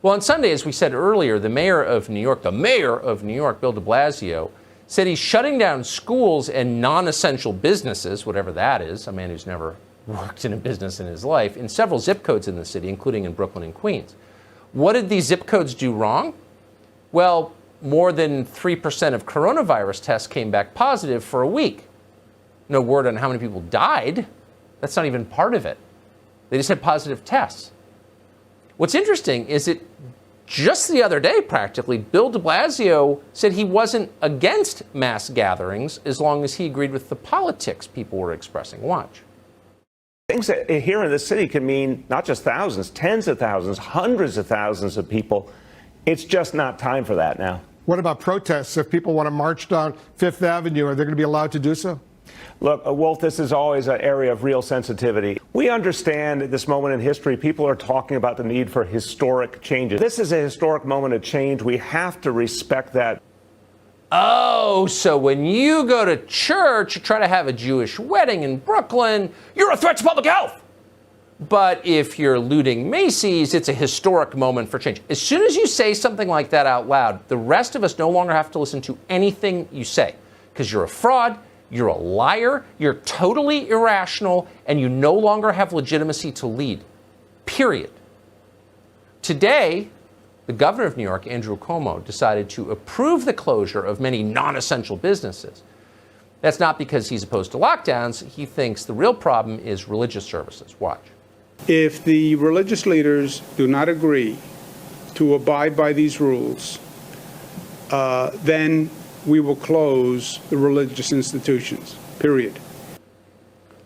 Well, on Sunday, as we said earlier, the mayor of New York, Bill de Blasio, said he's shutting down schools and non-essential businesses, whatever that is, a man who's never worked in a business in his life, in several zip codes in the city, including in Brooklyn and Queens. What did these zip codes do wrong? Well, more than 3% of coronavirus tests came back positive for a week. No word on how many people died. That's not even part of it. They just had positive tests. What's interesting is that just the other day, practically, Bill de Blasio said he wasn't against mass gatherings as long as he agreed with the politics people were expressing. Watch. Things that here in the city can mean not just thousands, tens of thousands, hundreds of thousands of people. It's just not time for that now. What about protests? If people want to march down Fifth Avenue, are they going to be allowed to do so? Look, Wolf, this is always an area of real sensitivity. We understand at this moment in history, people are talking about the need for historic changes. This is a historic moment of change. We have to respect that. Oh, so when you go to church, you try to have a Jewish wedding in Brooklyn, you're a threat to public health. But if you're looting Macy's, it's a historic moment for change. As soon as you say something like that out loud, the rest of us no longer have to listen to anything you say, because you're a fraud, you're a liar, you're totally irrational, and you no longer have legitimacy to lead. Period. Today, the governor of New York, Andrew Cuomo, decided to approve the closure of many non-essential businesses. That's not because he's opposed to lockdowns. He thinks the real problem is religious services. Watch. If the religious leaders do not agree to abide by these rules, then we will close the religious institutions, period.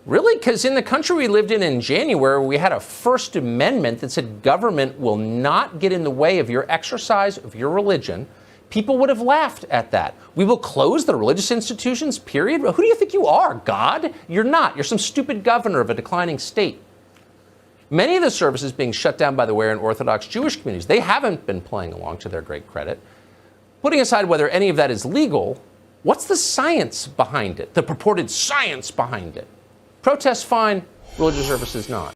Really? Because in the country we lived in January, we had a First Amendment that said government will not get in the way of your exercise of your religion. People would have laughed at that. We will close the religious institutions, period. Who do you think you are, God? You're not. You're some stupid governor of a declining state. Many of the services being shut down, by the way, are in Orthodox Jewish communities. They haven't been playing along, to their great credit. Putting aside whether any of that is legal, what's the science behind it, the purported science behind it? Protests fine, religious services not.